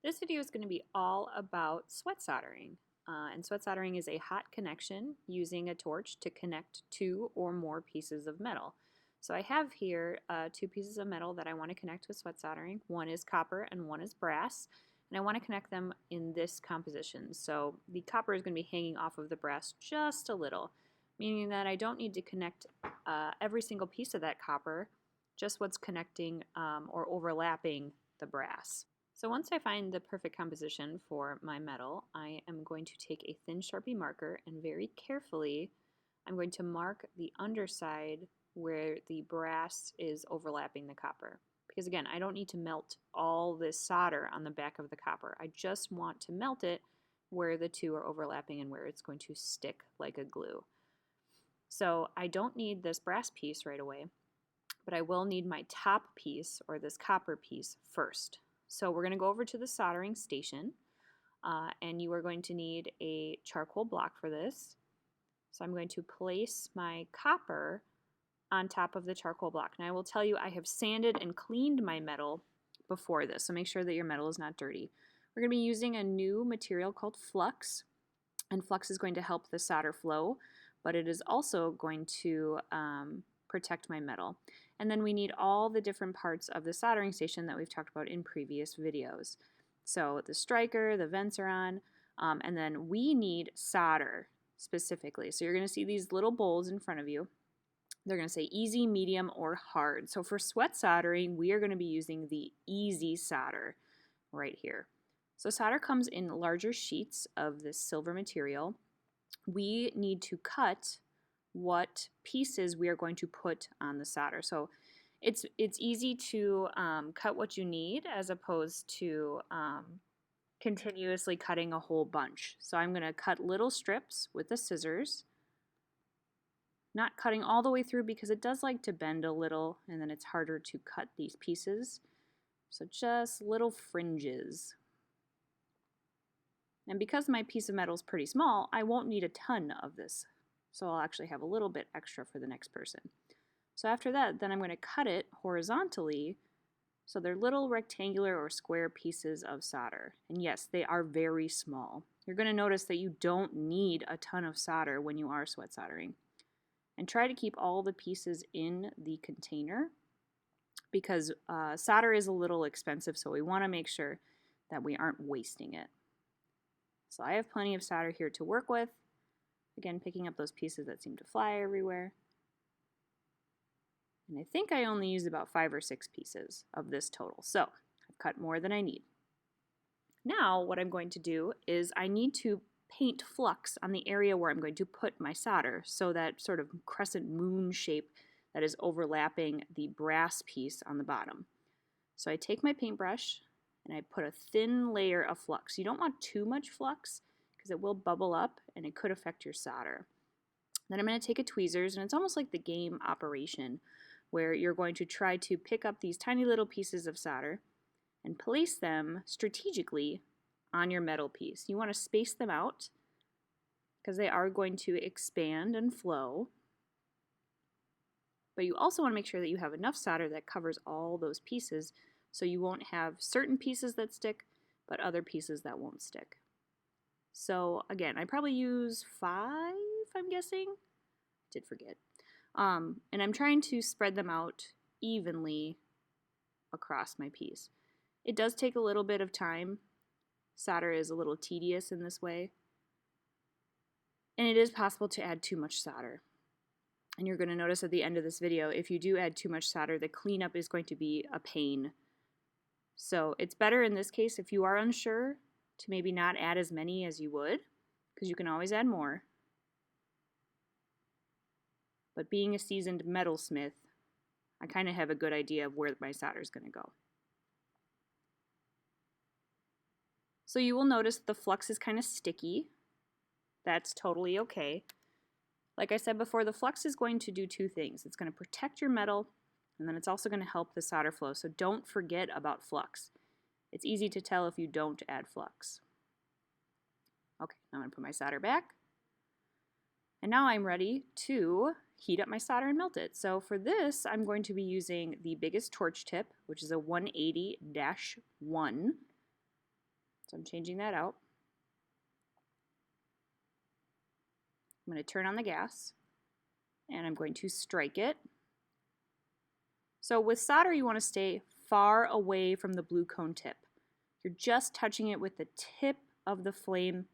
This video is going to be all about sweat soldering. And sweat soldering is a hot connection using a torch to connect two or more pieces of metal. So I have here two pieces of metal that I want to connect with sweat soldering. One is copper and one is brass. And I want to connect them in this composition. So the copper is going to be hanging off of the brass just a little, meaning that I don't need to connect every single piece of that copper, just what's connecting or overlapping the brass. So once I find the perfect composition for my metal, I am going to take a thin Sharpie marker and very carefully I'm going to mark the underside where the brass is overlapping the copper. Because again, I don't need to melt all this solder on the back of the copper. I just want to melt it where the two are overlapping and where it's going to stick like a glue. So I don't need this brass piece right away, but I will need my top piece, or this copper piece, first. So we're going to go over to the soldering station, and you are going to need a charcoal block for this. So I'm going to place my copper on top of the charcoal block. Now I will tell you I have sanded and cleaned my metal before this, so make sure that your metal is not dirty. We're going to be using a new material called Flux, and Flux is going to help the solder flow, but it is also going to protect my metal. And then we need all the different parts of the soldering station that we've talked about in previous videos. So the striker, the vents are on, and then we need solder specifically. So you're going to see these little bowls in front of you. They're going to say easy, medium, or hard. So for sweat soldering, we are going to be using the easy solder right here. So solder comes in larger sheets of this silver material. We need to cut what pieces we are going to put on the solder. So it's easy to cut what you need as opposed to continuously cutting a whole bunch. So I'm going to cut little strips with the scissors, not cutting all the way through because it does like to bend a little and then it's harder to cut these pieces. So just little fringes. And because my piece of metal is pretty small, I won't need a ton of this. So I'll actually have a little bit extra for the next person. So after that, then I'm going to cut it horizontally so they're little rectangular or square pieces of solder. And yes, they are very small. You're going to notice that you don't need a ton of solder when you are sweat soldering. And try to keep all the pieces in the container because solder is a little expensive, so we want to make sure that we aren't wasting it. So I have plenty of solder here to work with. Again, picking up those pieces that seem to fly everywhere. And I think I only used about 5 or 6 pieces of this total. So I've cut more than I need. Now what I'm going to do is I need to paint flux on the area where I'm going to put my solder, so that sort of crescent moon shape that is overlapping the brass piece on the bottom. So I take my paintbrush and I put a thin layer of flux. You don't want too much flux because it will bubble up and it could affect your solder. Then I'm going to take a tweezers, and it's almost like the game Operation, where you're going to try to pick up these tiny little pieces of solder and place them strategically on your metal piece. You want to space them out because they are going to expand and flow. But you also want to make sure that you have enough solder that covers all those pieces so you won't have certain pieces that stick but other pieces that won't stick. So again, I probably use 5, I'm guessing. Did forget. And I'm trying to spread them out evenly across my piece. It does take a little bit of time. Solder is a little tedious in this way. And it is possible to add too much solder. And you're going to notice at the end of this video, if you do add too much solder, the cleanup is going to be a pain. So it's better in this case, if you are unsure, to maybe not add as many as you would, because you can always add more. But being a seasoned metalsmith, I kind of have a good idea of where my solder is going to go. So you will notice the flux is kind of sticky. That's totally okay. Like I said before, the flux is going to do 2 things. It's going to protect your metal, and then it's also going to help the solder flow. So don't forget about flux. It's easy to tell if you don't add flux. Okay, now I'm going to put my solder back. And now I'm ready to heat up my solder and melt it. So for this, I'm going to be using the biggest torch tip, which is a 180-1. So I'm changing that out. I'm going to turn on the gas and I'm going to strike it. So with solder, you want to stay far away from the blue cone tip. You're just touching it with the tip of the flame,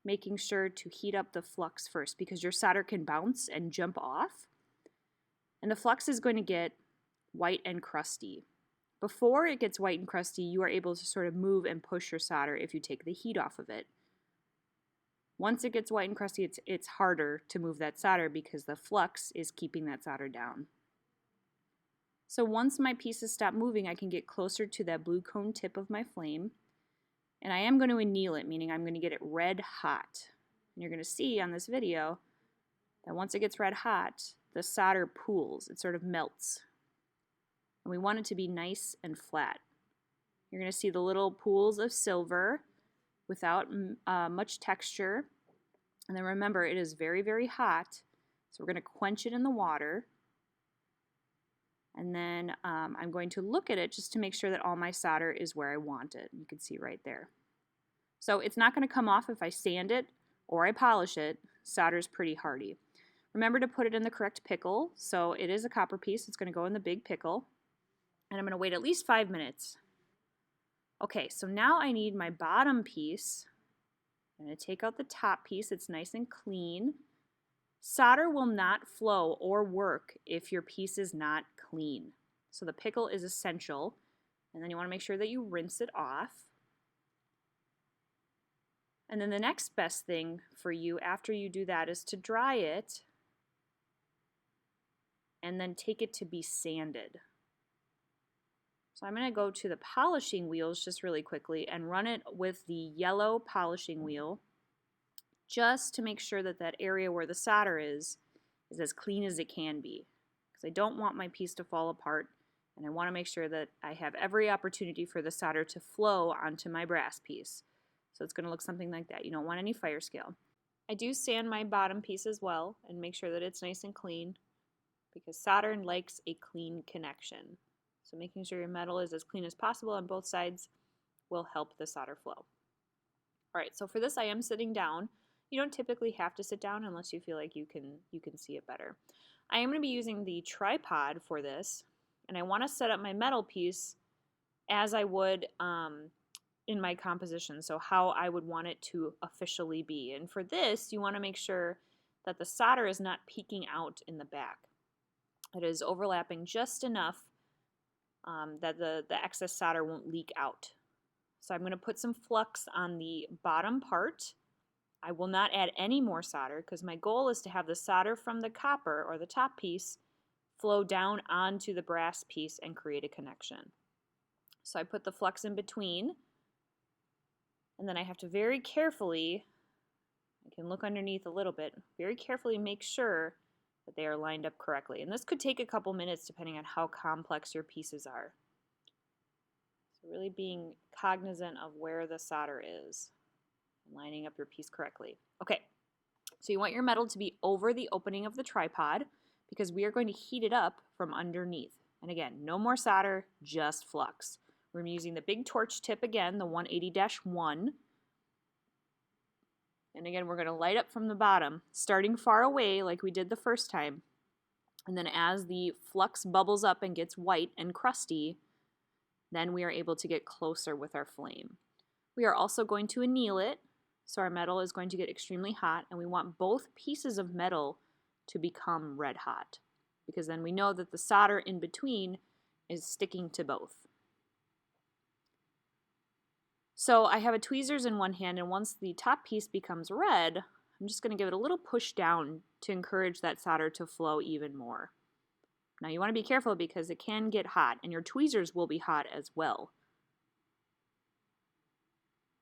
making sure to heat up the flux first because your solder can bounce and jump off. And the flux is going to get white and crusty. Before it gets white and crusty, you are able to sort of move and push your solder if you take the heat off of it. Once it gets white and crusty, it's harder to move that solder because the flux is keeping that solder down. So once my pieces stop moving, I can get closer to that blue cone tip of my flame. And I am going to anneal it, meaning I'm going to get it red hot. And you're going to see on this video that once it gets red hot, the solder pools. It sort of melts. And we want it to be nice and flat. You're going to see the little pools of silver without much texture. And then remember, it is very, very hot. So we're going to quench it in the water. And then I'm going to look at it just to make sure that all my solder is where I want it. You can see right there. So it's not going to come off if I sand it or I polish it. Solder is pretty hardy. Remember to put it in the correct pickle. So it is a copper piece. It's going to go in the big pickle. And I'm going to wait at least 5 minutes. Okay, so now I need my bottom piece. I'm going to take out the top piece. It's nice and clean. Solder will not flow or work if your piece is not clean. So the pickle is essential. And then you want to make sure that you rinse it off. And then the next best thing for you after you do that is to dry it and then take it to be sanded. So I'm going to go to the polishing wheels just really quickly and run it with the yellow polishing wheel just to make sure that that area where the solder is as clean as it can be. Because I don't want my piece to fall apart and I want to make sure that I have every opportunity for the solder to flow onto my brass piece. So it's going to look something like that. You don't want any fire scale. I do sand my bottom piece as well and make sure that it's nice and clean because solder likes a clean connection. So making sure your metal is as clean as possible on both sides will help the solder flow. All right, so for this I am sitting down. You don't typically have to sit down unless you feel like you can see it better. I am going to be using the tripod for this, and I want to set up my metal piece as I would in my composition, so how I would want it to officially be. And for this, you want to make sure that the solder is not peeking out in the back. It is overlapping just enough that the excess solder won't leak out. So I'm going to put some flux on the bottom part. I will not add any more solder because my goal is to have the solder from the copper or the top piece flow down onto the brass piece and create a connection. So I put the flux in between, and then I have to very carefully, I can look underneath a little bit, very carefully make sure that they are lined up correctly. And this could take a couple minutes depending on how complex your pieces are. So really being cognizant of where the solder is and lining up your piece correctly. Okay, so you want your metal to be over the opening of the tripod because we are going to heat it up from underneath. And again, no more solder, just flux. We're using the big torch tip again, the 180-1. And again, we're going to light up from the bottom, starting far away like we did the first time. And then as the flux bubbles up and gets white and crusty, then we are able to get closer with our flame. We are also going to anneal it, so our metal is going to get extremely hot, and we want both pieces of metal to become red hot, because then we know that the solder in between is sticking to both. So I have a tweezers in one hand, and once the top piece becomes red, I'm just going to give it a little push down to encourage that solder to flow even more. Now you want to be careful because it can get hot, and your tweezers will be hot as well.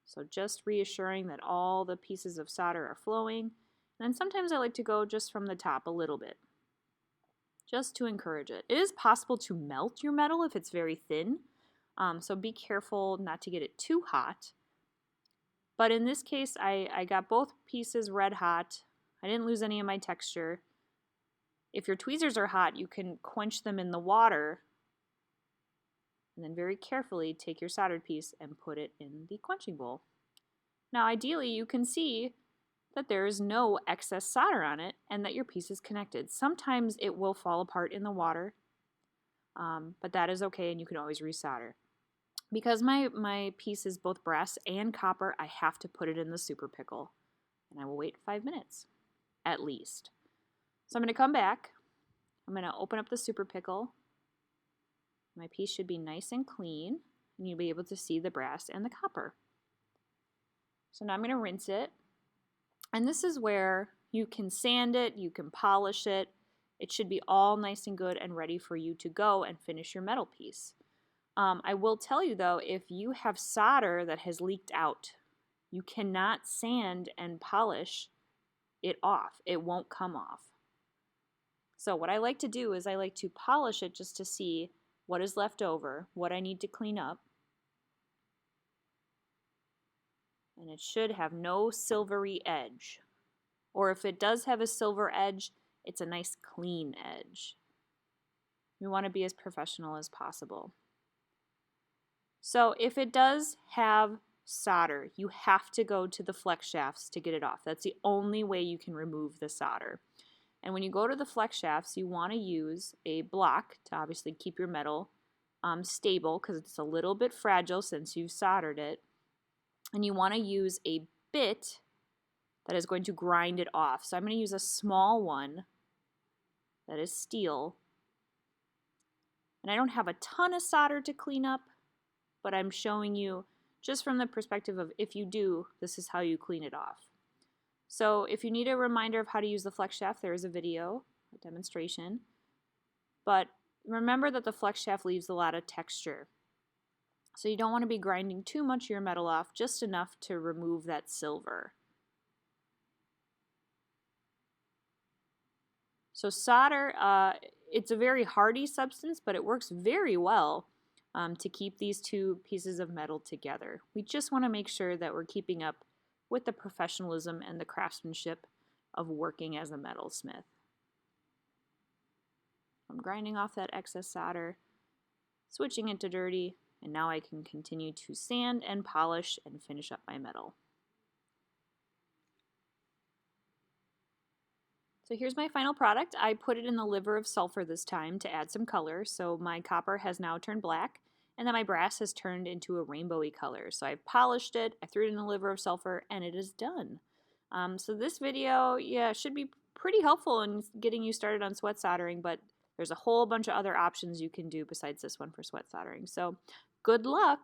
So just reassuring that all the pieces of solder are flowing. And then sometimes I like to go just from the top a little bit, just to encourage it. It is possible to melt your metal if it's very thin. So be careful not to get it too hot. But in this case, I got both pieces red hot. I didn't lose any of my texture. If your tweezers are hot, you can quench them in the water And then very carefully take your soldered piece and put it in the quenching bowl. Now ideally you can see that there is no excess solder on it and that your piece is connected. Sometimes it will fall apart in the water, but that is okay and you can always resolder. Because my piece is both brass and copper, I have to put it in the super pickle. And I will wait 5 minutes, at least. So I'm going to come back. I'm going to open up the super pickle. My piece should be nice and clean, and you'll be able to see the brass and the copper. So now I'm going to rinse it. And this is where you can sand it, you can polish it. It should be all nice and good and ready for you to go and finish your metal piece. I will tell you though, if you have solder that has leaked out, you cannot sand and polish it off. It won't come off. So what I like to do is I like to polish it just to see what is left over, what I need to clean up. And it should have no silvery edge. Or if it does have a silver edge, it's a nice clean edge. We want to be as professional as possible. So if it does have solder, you have to go to the flex shafts to get it off. That's the only way you can remove the solder. And when you go to the flex shafts, you want to use a block to obviously keep your metal stable because it's a little bit fragile since you've soldered it. And you want to use a bit that is going to grind it off. So I'm going to use a small one that is steel. And I don't have a ton of solder to clean up, but I'm showing you just from the perspective of if you do, this is how you clean it off. So if you need a reminder of how to use the flex shaft, there is a video, a demonstration. But remember that the flex shaft leaves a lot of texture. So you don't want to be grinding too much of your metal off, just enough to remove that silver. So solder, it's a very hardy substance, but it works very well to keep these two pieces of metal together. We just want to make sure that we're keeping up with the professionalism and the craftsmanship of working as a metalsmith. I'm grinding off that excess solder, switching it to dirty, and now I can continue to sand and polish and finish up my metal. So here's my final product. I put it in the liver of sulfur this time to add some color. So my copper has now turned black, and then my brass has turned into a rainbowy color. So I've polished it, I threw it in the liver of sulfur, and it is done. So this video, should be pretty helpful in getting you started on sweat soldering, but there's a whole bunch of other options you can do besides this one for sweat soldering. So good luck!